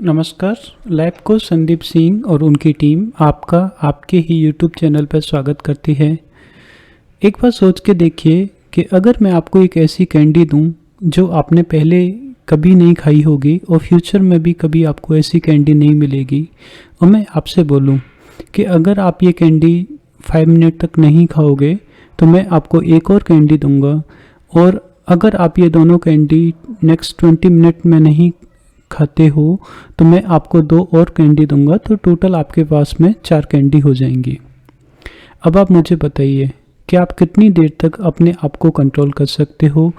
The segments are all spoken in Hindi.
नमस्कार। लाइफ कोच संदीप सिंह और उनकी टीम आपका आपके ही यूट्यूब चैनल पर स्वागत करती है। एक बार सोच के देखिए कि अगर मैं आपको एक ऐसी कैंडी दूं जो आपने पहले कभी नहीं खाई होगी और फ्यूचर में भी कभी आपको ऐसी कैंडी नहीं मिलेगी, और मैं आपसे बोलूं कि अगर आप ये कैंडी 5 मिनट तक नहीं खाओगे तो मैं आपको एक और कैंडी दूंगा, और अगर आप ये दोनों कैंडी नेक्स्ट 20 मिनट में नहीं खाते हो तो मैं आपको 2 और कैंडी दूंगा, तो टोटल आपके पास में 4 कैंडी हो जाएंगी। अब आप मुझे बताइए कि आप कितनी देर तक अपने आप को कंट्रोल कर सकते हो।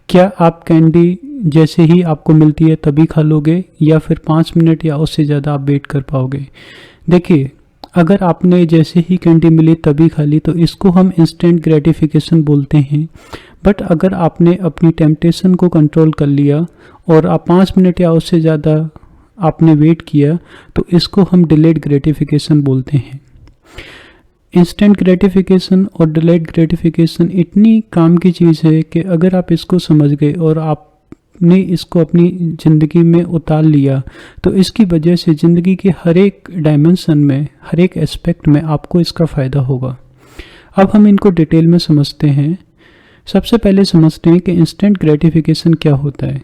क्या आप कैंडी जैसे ही आपको मिलती है तभी खा लोगे, या फिर 5 मिनट या उससे ज़्यादा आप वेट कर पाओगे? देखिए, अगर आपने जैसे ही कैंडी मिली तभी खा ली तो इसको हम इंस्टेंट ग्रेटिफिकेशन बोलते हैं। बट अगर आपने अपनी टेम्पटेशन को कंट्रोल कर लिया और आप 5 मिनट या उससे ज़्यादा आपने वेट किया तो इसको हम डिलेड ग्रेटिफिकेशन बोलते हैं। इंस्टेंट ग्रेटिफिकेशन और डिलेड ग्रेटिफिकेशन इतनी काम की चीज़ है कि अगर आप इसको समझ गए और आपने इसको अपनी ज़िंदगी में उतार लिया तो इसकी वजह से ज़िंदगी के हर एक डायमेंशन में, हर एक एस्पेक्ट में आपको इसका फ़ायदा होगा। अब हम इनको डिटेल में समझते हैं। सबसे पहले समझते हैं कि इंस्टेंट ग्रेटिफिकेशन क्या होता है।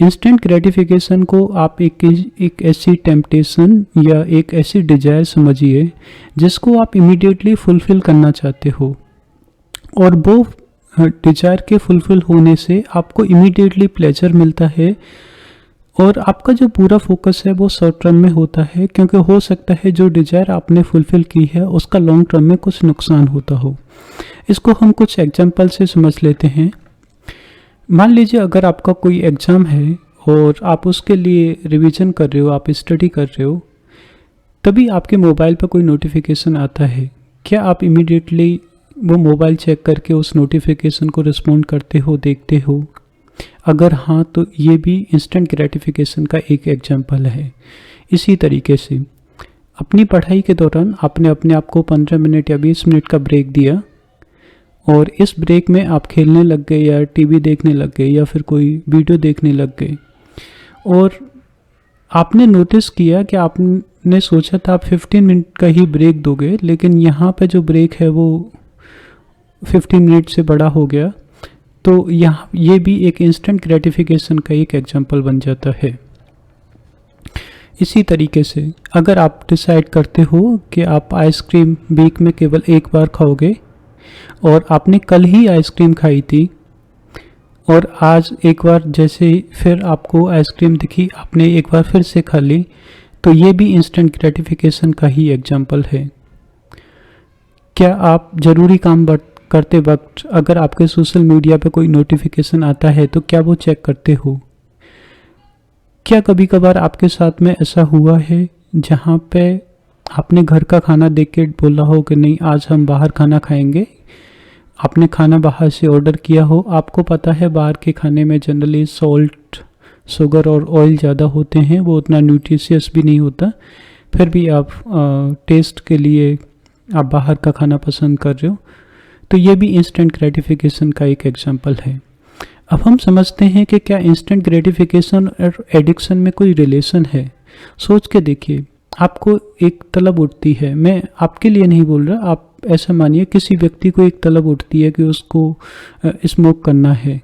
इंस्टेंट ग्रेटिफिकेशन को आप एक ऐसी टेम्पटेशन या एक ऐसी डिजायर समझिए जिसको आप इमीडिएटली फुलफिल करना चाहते हो, और वो डिजायर के फुलफिल होने से आपको इमीडिएटली प्लेजर मिलता है, और आपका जो पूरा फोकस है वो शॉर्ट टर्म में होता है, क्योंकि हो सकता है जो डिजायर आपने फुलफिल की है उसका लॉन्ग टर्म में कुछ नुकसान होता हो। इसको हम कुछ एग्जांपल से समझ लेते हैं। मान लीजिए अगर आपका कोई एग्ज़ाम है और आप उसके लिए रिवीजन कर रहे हो, आप स्टडी कर रहे हो, तभी आपके मोबाइल पर कोई नोटिफिकेशन आता है। क्या आप इमीडिएटली वो मोबाइल चेक करके उस नोटिफिकेशन को रिस्पॉन्ड करते हो, देखते हो? अगर हाँ तो ये भी इंस्टेंट ग्रेटिफिकेशन का एक एग्जांपल है। इसी तरीके से अपनी पढ़ाई के दौरान आपने अपने आप को 15 मिनट या 20 मिनट का ब्रेक दिया, और इस ब्रेक में आप खेलने लग गए या टीवी देखने लग गए या फिर कोई वीडियो देखने लग गए, और आपने नोटिस किया कि आपने सोचा था आप 15 मिनट का ही ब्रेक दोगे, लेकिन यहाँ पे जो ब्रेक है वो 15 मिनट से बड़ा हो गया। तो यहाँ ये भी एक इंस्टेंट ग्रेटिफिकेशन का एक एग्जांपल बन जाता है। इसी तरीके से अगर आप डिसाइड करते हो कि आप आइसक्रीम वीक में केवल एक बार खाओगे, और आपने कल ही आइसक्रीम खाई थी और आज एक बार जैसे फिर आपको आइसक्रीम दिखी, आपने एक बार फिर से खा ली, तो ये भी इंस्टेंट ग्रेटिफिकेशन का ही एग्जांपल है। क्या आप ज़रूरी काम करते वक्त अगर आपके सोशल मीडिया पे कोई नोटिफिकेशन आता है तो क्या वो चेक करते हो? क्या कभी कभार आपके साथ में ऐसा हुआ है जहाँ पे आपने घर का खाना देख के बोला हो कि नहीं आज हम बाहर खाना खाएंगे? आपने खाना बाहर से ऑर्डर किया हो, आपको पता है बाहर के खाने में जनरली सॉल्ट, शुगर और ऑयल ज़्यादा होते हैं, वो उतना न्यूट्रिशियस भी नहीं होता, फिर भी आप टेस्ट के लिए आप बाहर का खाना पसंद कर रहे हो, तो ये भी इंस्टेंट ग्रेटिफिकेशन का एक एग्जांपल है। अब हम समझते हैं कि क्या इंस्टेंट ग्रेटिफिकेशन और एडिक्शन में कोई रिलेशन है। सोच के देखिए, आपको एक तलब उठती है, मैं आपके लिए नहीं बोल रहा, आप ऐसा मानिए किसी व्यक्ति को एक तलब उठती है कि उसको स्मोक करना है।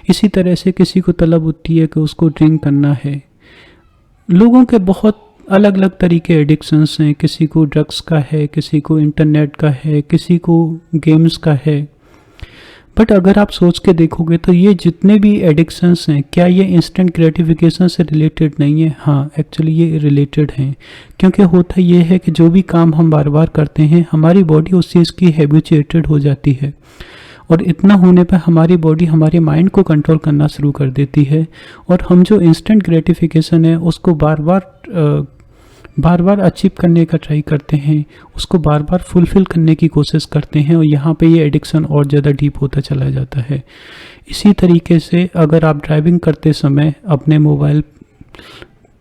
इसी तरह से किसी को तलब उठती है कि उसको ड्रिंक करना है। लोगों के बहुत अलग अलग तरीके एडिक्शंस हैं। किसी को ड्रग्स का है, किसी को इंटरनेट का है, किसी को गेम्स का है। बट अगर आप सोच के देखोगे तो ये जितने भी एडिक्शंस हैं, क्या ये इंस्टेंट ग्रेटिफिकेशन से रिलेटेड नहीं है? हाँ, एक्चुअली ये रिलेटेड हैं, क्योंकि होता ये है कि जो भी काम हम बार बार करते हैं हमारी बॉडी उस चीज़ की हैबिचुएटेड हो जाती है, और इतना होने पर हमारी बॉडी हमारे माइंड को कंट्रोल करना शुरू कर देती है, और हम जो इंस्टेंट ग्रेटिफिकेशन है उसको बार बार अचीव करने का ट्राई करते हैं, उसको बार बार फुलफ़िल करने की कोशिश करते हैं, और यहाँ पे ये एडिक्शन और ज़्यादा डीप होता चला जाता है। इसी तरीके से अगर आप ड्राइविंग करते समय अपने मोबाइल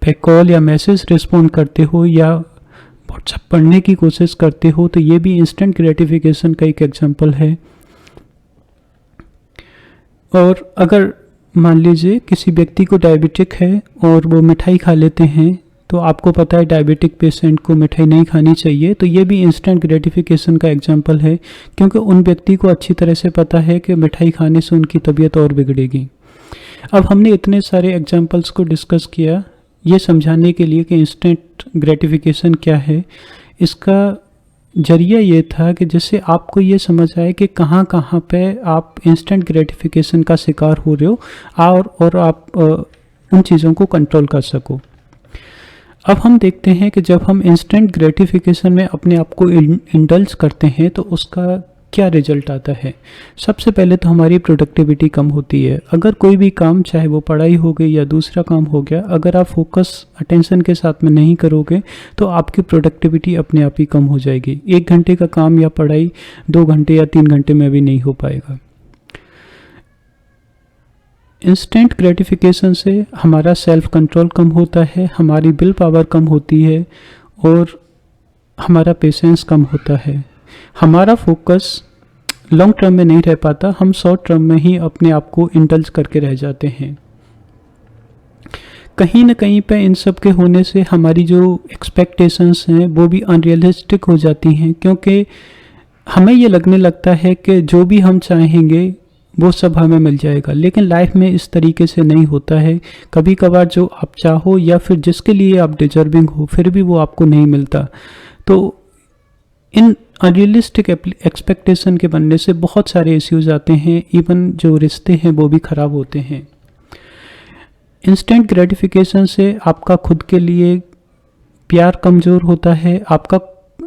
पे कॉल या मैसेज रिस्पॉन्ड करते हो या व्हाट्सएप पढ़ने की कोशिश करते हो, तो ये भी इंस्टेंट ग्रेटिफिकेशन का एक एग्जांपल है। और अगर मान लीजिए किसी व्यक्ति को डायबिटिक है और वो मिठाई खा लेते हैं तो आपको पता है डायबिटिक पेशेंट को मिठाई नहीं खानी चाहिए, तो ये भी इंस्टेंट ग्रेटिफिकेशन का एग्जांपल है, क्योंकि उन व्यक्ति को अच्छी तरह से पता है कि मिठाई खाने से उनकी तबीयत और बिगड़ेगी। अब हमने इतने सारे एग्जांपल्स को डिस्कस किया ये समझाने के लिए कि इंस्टेंट ग्रेटिफिकेशन क्या है। इसका जरिया ये था कि जिससे आपको ये समझ आए कि कहाँ कहाँ पे आप इंस्टेंट ग्रेटिफिकेशन का शिकार हो रहे हो और आप उन चीज़ों को कंट्रोल कर सको। अब हम देखते हैं कि जब हम इंस्टेंट ग्रेटिफिकेशन में अपने आप को इंडल्ज करते हैं तो उसका क्या रिजल्ट आता है। सबसे पहले तो हमारी प्रोडक्टिविटी कम होती है। अगर कोई भी काम, चाहे वो पढ़ाई हो गई या दूसरा काम हो गया, अगर आप फोकस अटेंशन के साथ में नहीं करोगे तो आपकी प्रोडक्टिविटी अपने आप ही कम हो जाएगी। 1 घंटे का काम या पढ़ाई 2 घंटे या 3 घंटे में भी नहीं हो पाएगा। इंस्टेंट ग्रेटिफिकेशन से हमारा सेल्फ कंट्रोल कम होता है, हमारी विल पावर कम होती है और हमारा पेशेंस कम होता है। हमारा फोकस लॉन्ग टर्म में नहीं रह पाता, हम शॉर्ट टर्म में ही अपने आप को इंडल्ज करके रह जाते हैं। कहीं ना कहीं पे इन सब के होने से हमारी जो एक्सपेक्टेशंस हैं वो भी अनरियलिस्टिक हो जाती हैं, क्योंकि हमें ये लगने लगता है कि जो भी हम चाहेंगे वो सब हमें मिल जाएगा, लेकिन लाइफ में इस तरीके से नहीं होता है। कभी कभार जो आप चाहो या फिर जिसके लिए आप डिजर्विंग हो फिर भी वो आपको नहीं मिलता। तो इन अनरियलिस्टिक एक्सपेक्टेशन के बनने से बहुत सारे इश्यूज आते हैं, इवन जो रिश्ते हैं वो भी ख़राब होते हैं। इंस्टेंट ग्रेटिफिकेशन से आपका खुद के लिए प्यार कमज़ोर होता है, आपका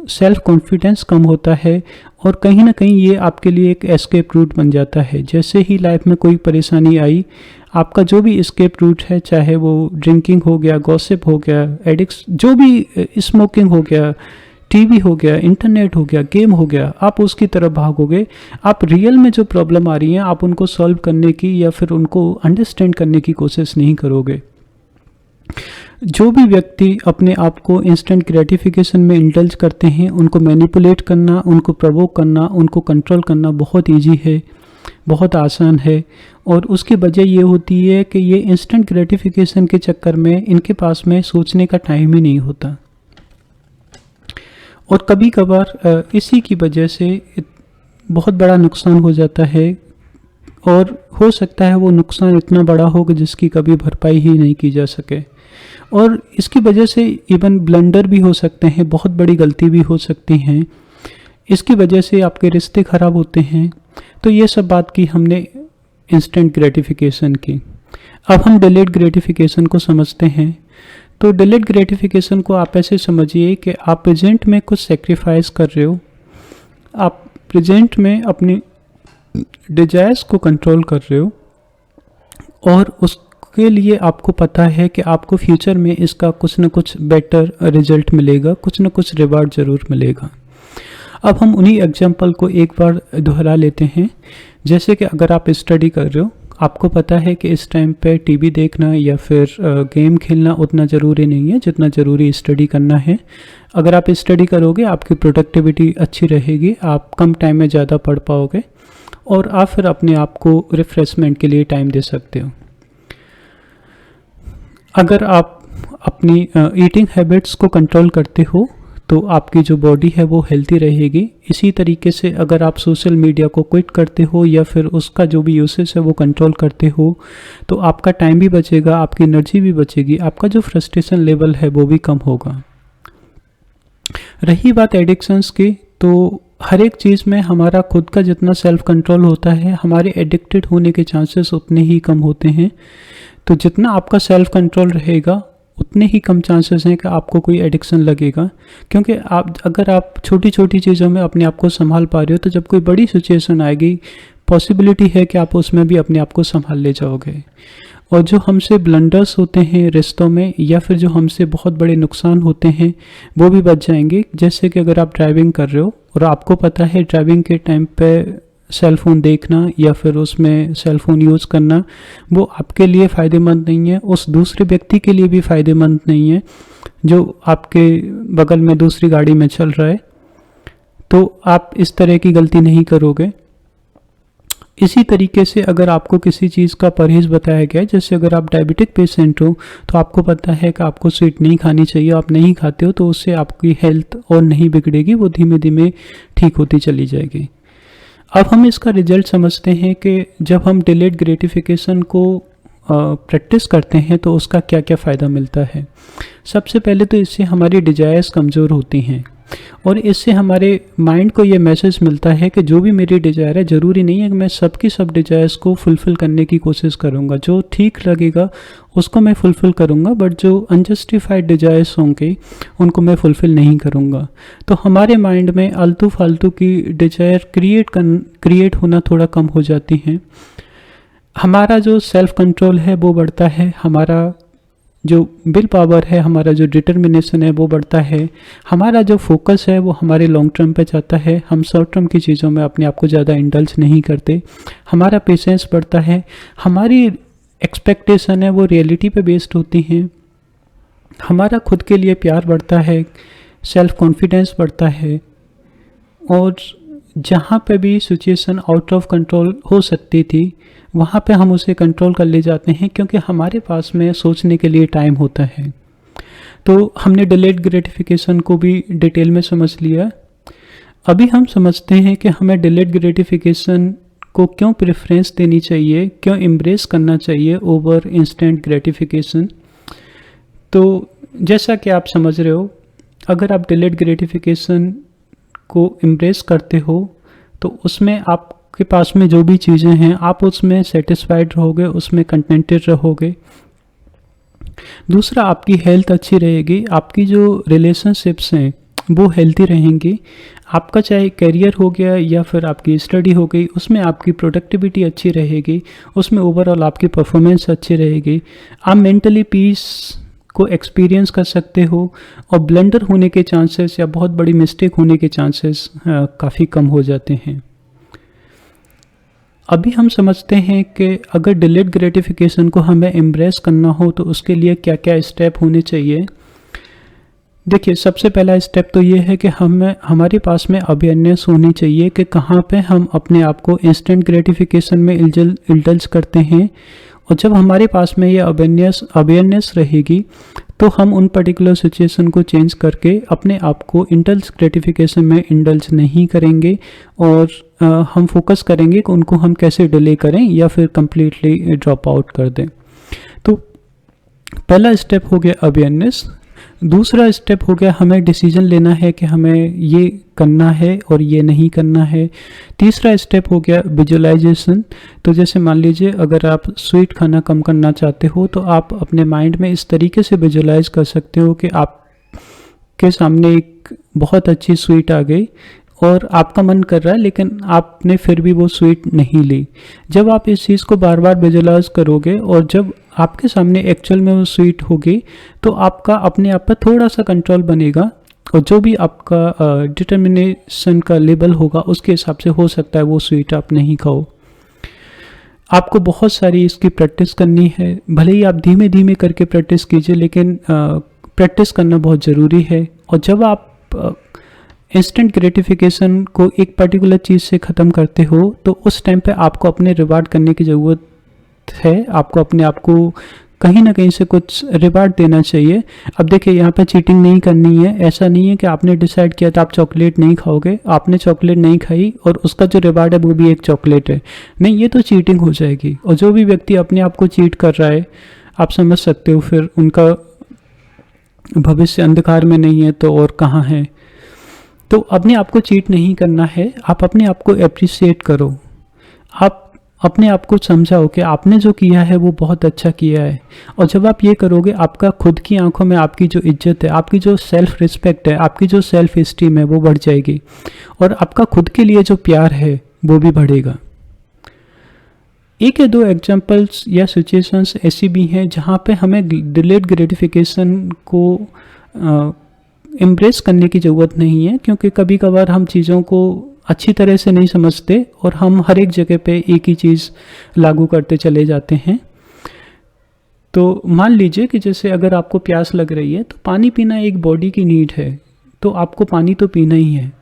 सेल्फ कॉन्फिडेंस कम होता है और कहीं ना कहीं ये आपके लिए एक एस्केप रूट बन जाता है। जैसे ही लाइफ में कोई परेशानी आई, आपका जो भी एस्केप रूट है, चाहे वो ड्रिंकिंग हो गया, गॉसिप हो गया, एडिक्स, जो भी, स्मोकिंग हो गया, टीवी हो गया, इंटरनेट हो गया, गेम हो गया, आप उसकी तरफ भागोगे। आप रियल में जो प्रॉब्लम आ रही है आप उनको सॉल्व करने की या फिर उनको अंडरस्टैंड करने की कोशिश नहीं करोगे। जो भी व्यक्ति अपने आप को इंस्टेंट ग्रेटिफिकेशन में इंडल्ज करते हैं उनको मैनिपुलेट करना, उनको प्रोवोक करना, उनको कंट्रोल करना बहुत ईजी है, बहुत आसान है। और उसकी वजह ये होती है कि ये इंस्टेंट ग्रेटिफिकेशन के चक्कर में इनके पास में सोचने का टाइम ही नहीं होता। और कभी कभार इसी की वजह से बहुत बड़ा नुकसान हो जाता है और हो सकता है वो नुकसान इतना बड़ा हो कि जिसकी कभी भरपाई ही नहीं की जा सके। और इसकी वजह से इवन ब्लंडर भी हो सकते हैं, बहुत बड़ी गलती भी हो सकती हैं, इसकी वजह से आपके रिश्ते ख़राब होते हैं। तो ये सब बात की हमने इंस्टेंट ग्रेटिफिकेशन की। अब हम डिलेड ग्रेटिफिकेशन को समझते हैं। तो डिलेड ग्रेटिफिकेशन को आप ऐसे समझिए कि आप प्रेजेंट में कुछ सेक्रीफाइस कर रहे हो, आप प्रेजेंट में अपनी डिजायर्स को कंट्रोल कर रहे हो और उसके लिए आपको पता है कि आपको फ्यूचर में इसका कुछ ना कुछ बेटर रिजल्ट मिलेगा, कुछ ना कुछ रिवार्ड ज़रूर मिलेगा। अब हम उन्हीं एग्जाम्पल को एक बार दोहरा लेते हैं। जैसे कि अगर आप स्टडी कर रहे हो, आपको पता है कि इस टाइम पे टीवी देखना या फिर गेम खेलना उतना ज़रूरी नहीं है जितना ज़रूरी स्टडी करना है। अगर आप स्टडी करोगे आपकी प्रोडक्टिविटी अच्छी रहेगी, आप कम टाइम में ज़्यादा पढ़ पाओगे और आप फिर अपने आप को रिफ्रेशमेंट के लिए टाइम दे सकते हो। अगर आप अपनी ईटिंग हैबिट्स को कंट्रोल करते हो तो आपकी जो बॉडी है वो हेल्थी रहेगी। इसी तरीके से अगर आप सोशल मीडिया को क्विट करते हो या फिर उसका जो भी यूसेज है वो कंट्रोल करते हो तो आपका टाइम भी बचेगा, आपकी एनर्जी भी बचेगी, आपका जो फ्रस्ट्रेशन लेवल है वो भी कम होगा। रही बात एडिक्शंस की, तो हर एक चीज़ में हमारा खुद का जितना सेल्फ कंट्रोल होता है हमारे एडिक्टेड होने के चांसेस उतने ही कम होते हैं। तो जितना आपका सेल्फ कंट्रोल रहेगा उतने ही कम चांसेस हैं कि आपको कोई एडिक्शन लगेगा, क्योंकि अगर आप छोटी छोटी चीज़ों में अपने आप को संभाल पा रहे हो तो जब कोई बड़ी सिचुएशन आएगी पॉसिबिलिटी है कि आप उसमें भी अपने आप को संभाल ले जाओगे। और जो हमसे ब्लंडर्स होते हैं रिश्तों में या फिर जो हमसे बहुत बड़े नुकसान होते हैं वो भी बच जाएंगे। जैसे कि अगर आप ड्राइविंग कर रहे हो और आपको पता है ड्राइविंग के टाइम पे सेल फ़ोन देखना या फिर उसमें सेल फ़ोन यूज़ करना वो आपके लिए फ़ायदेमंद नहीं है, उस दूसरे व्यक्ति के लिए भी फ़ायदेमंद नहीं है जो आपके बगल में दूसरी गाड़ी में चल रहा है। तो आप इस तरह की गलती नहीं करोगे। इसी तरीके से अगर आपको किसी चीज़ का परहेज़ बताया गया है, जैसे अगर आप डायबिटिक पेशेंट हो तो आपको पता है कि आपको स्वीट नहीं खानी चाहिए, आप नहीं खाते हो तो उससे आपकी हेल्थ और नहीं बिगड़ेगी, वो धीमे धीमे ठीक होती चली जाएगी। अब हम इसका रिजल्ट समझते हैं कि जब हम डिलेड ग्रेटिफिकेशन को प्रैक्टिस करते हैं तो उसका क्या क्या फ़ायदा मिलता है। सबसे पहले तो इससे हमारी डिज़ायर्स कमज़ोर होती हैं और इससे हमारे माइंड को ये मैसेज मिलता है कि जो भी मेरी डिज़ायर है, ज़रूरी नहीं है कि मैं सबकी सब डिज़ायर्स को फुलफ़िल करने की कोशिश करूँगा, जो ठीक लगेगा उसको मैं फुलफ़िल करूँगा, बट जो अनजस्टिफाइड डिज़ायर्स होंगे उनको मैं फुलफ़िल नहीं करूँगा। तो हमारे माइंड में आलतू फालतू की डिज़ायर क्रिएट होना थोड़ा कम हो जाती हैं। हमारा जो सेल्फ कंट्रोल है वो बढ़ता है, हमारा जो विल पावर है, हमारा जो डिटर्मिनेशन है वो बढ़ता है, हमारा जो फोकस है वो हमारे लॉन्ग टर्म पे जाता है, हम शॉर्ट टर्म की चीज़ों में अपने आप को ज़्यादा इंडल्ज नहीं करते, हमारा पेशेंस बढ़ता है, हमारी एक्सपेक्टेशन है वो रियलिटी पे बेस्ड होती हैं, हमारा खुद के लिए प्यार बढ़ता है, सेल्फ कॉन्फिडेंस बढ़ता है, और जहाँ पे भी सिचुएशन आउट ऑफ कंट्रोल हो सकती थी वहाँ पे हम उसे कंट्रोल कर ले जाते हैं, क्योंकि हमारे पास में सोचने के लिए टाइम होता है। तो हमने डिलेड ग्रेटिफिकेशन को भी डिटेल में समझ लिया। अभी हम समझते हैं कि हमें डिलेड ग्रेटिफिकेशन को क्यों प्रेफरेंस देनी चाहिए, क्यों एम्ब्रेस करना चाहिए ओवर इंस्टेंट ग्रेटिफिकेशन। तो जैसा कि आप समझ रहे हो, अगर आप डिलेड ग्रेटिफिकेशन को एम्ब्रेस करते हो तो उसमें आपके पास में जो भी चीज़ें हैं आप उसमें सेटिस्फाइड रहोगे, उसमें कंटेंटेड रहोगे। दूसरा, आपकी हेल्थ अच्छी रहेगी, आपकी जो रिलेशनशिप्स हैं वो हेल्थी रहेंगी, आपका चाहे करियर हो गया या फिर आपकी स्टडी हो गई, उसमें आपकी प्रोडक्टिविटी अच्छी रहेगी, उसमें ओवरऑल आपकी परफॉर्मेंस अच्छी रहेगी, आप मेंटली पीस को एक्सपीरियंस कर सकते हो और ब्लंडर होने के चांसेस या बहुत बड़ी मिस्टेक होने के चांसेस काफ़ी कम हो जाते हैं। अभी हम समझते हैं कि अगर डिलेड ग्रेटिफिकेशन को हमें एम्ब्रेस करना हो तो उसके लिए क्या क्या स्टेप होने चाहिए। देखिए, सबसे पहला स्टेप तो ये है कि हमारे पास में अवेयरनेस होनी चाहिए कि कहाँ पे हम अपने आप को इंस्टेंट ग्रेटिफिकेशन में इंडल्ज करते हैं, और जब हमारे पास में ये अवेयरनेस रहेगी तो हम उन पर्टिकुलर सिचुएशन को चेंज करके अपने आप को इंडल्ज ग्रेटिफिकेशन में इंडल्ज नहीं करेंगे, और हम फोकस करेंगे कि उनको हम कैसे डिले करें या फिर कम्प्लीटली ड्रॉप आउट कर दें। तो पहला स्टेप हो गया अवेयरनेस। दूसरा स्टेप हो गया हमें डिसीजन लेना है कि हमें ये करना है और ये नहीं करना है। तीसरा स्टेप हो गया विजुअलाइजेशन। तो जैसे मान लीजिए अगर आप स्वीट खाना कम करना चाहते हो तो आप अपने माइंड में इस तरीके से विजुअलाइज कर सकते हो कि आपके सामने एक बहुत अच्छी स्वीट आ गई और आपका मन कर रहा है लेकिन आपने फिर भी वो स्वीट नहीं ली। जब आप इस चीज़ को बार बार विजुअलाइज करोगे और जब आपके सामने एक्चुअल में वो स्वीट होगी तो आपका अपने आप पर थोड़ा सा कंट्रोल बनेगा, और जो भी आपका डिटर्मिनेशन का लेवल होगा उसके हिसाब से हो सकता है वो स्वीट आप नहीं खाओ। आपको बहुत सारी इसकी प्रैक्टिस करनी है, भले ही आप धीमे धीमे करके प्रैक्टिस कीजिए, लेकिन प्रैक्टिस करना बहुत ज़रूरी है। और जब आप इंस्टेंट ग्रेटिफिकेशन को एक पर्टिकुलर चीज़ से ख़त्म करते हो तो उस टाइम पे आपको अपने रिवार्ड करने की ज़रूरत है, आपको अपने आप को कहीं ना कहीं से कुछ रिवार्ड देना चाहिए। अब देखिए, यहाँ पे चीटिंग नहीं करनी है। ऐसा नहीं है कि आपने डिसाइड किया था आप चॉकलेट नहीं खाओगे, आपने चॉकलेट नहीं खाई और उसका जो रिवार्ड है वो भी एक चॉकलेट है, नहीं, ये तो चीटिंग हो जाएगी। और जो भी व्यक्ति अपने आप को चीट कर रहा है, आप समझ सकते हो फिर उनका भविष्य अंधकार में नहीं है तो और कहाँ है। तो अपने आप को चीट नहीं करना है, आप अपने आप को एप्रिशिएट करो, आप अपने आप को समझाओ कि आपने जो किया है वो बहुत अच्छा किया है। और जब आप ये करोगे आपका खुद की आंखों में आपकी जो इज्जत है, आपकी जो सेल्फ रिस्पेक्ट है, आपकी जो सेल्फ इस्टीम है वो बढ़ जाएगी, और आपका खुद के लिए जो प्यार है वो भी बढ़ेगा। एक या दो एग्जांपल्स या सिचुएशंस ऐसी भी हैं जहाँ पे हमें डिलेड ग्रेटिफिकेशन को एम्ब्रेस करने की ज़रूरत नहीं है, क्योंकि कभी कभार हम चीज़ों को अच्छी तरह से नहीं समझते और हम हर एक जगह पे एक ही चीज़ लागू करते चले जाते हैं। तो मान लीजिए कि जैसे अगर आपको प्यास लग रही है तो पानी पीना एक बॉडी की नीड है, तो आपको पानी तो पीना ही है।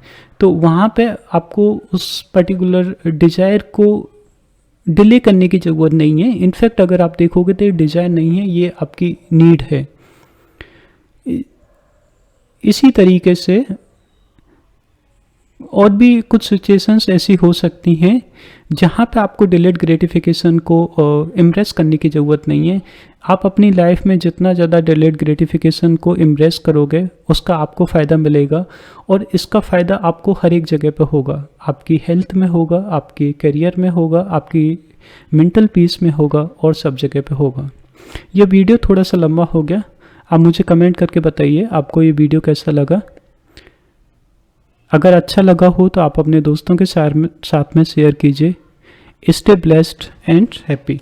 तो वहाँ पे आपको उस पर्टिकुलर डिज़ायर को डिले करने की ज़रूरत नहीं है। इनफैक्ट अगर आप देखोगे तो ये डिज़ायर नहीं है, ये आपकी नीड है। इसी तरीके से और भी कुछ सिचुएशंस ऐसी हो सकती हैं जहाँ पे आपको डिलेड ग्रेटिफिकेशन को इम्प्रेस करने की ज़रूरत नहीं है। आप अपनी लाइफ में जितना ज़्यादा डिलेड ग्रेटिफिकेशन को इम्प्रेस करोगे उसका आपको फ़ायदा मिलेगा, और इसका फ़ायदा आपको हर एक जगह पे होगा। आपकी हेल्थ में होगा, आपके करियर में होगा, आपकी मेंटल पीस में होगा, और सब जगह पे होगा। यह वीडियो थोड़ा सा लंबा हो गया, आप मुझे कमेंट करके बताइए आपको ये वीडियो कैसा लगा। अगर अच्छा लगा हो तो आप अपने दोस्तों के साथ में शेयर कीजिए। Stay blessed and happy.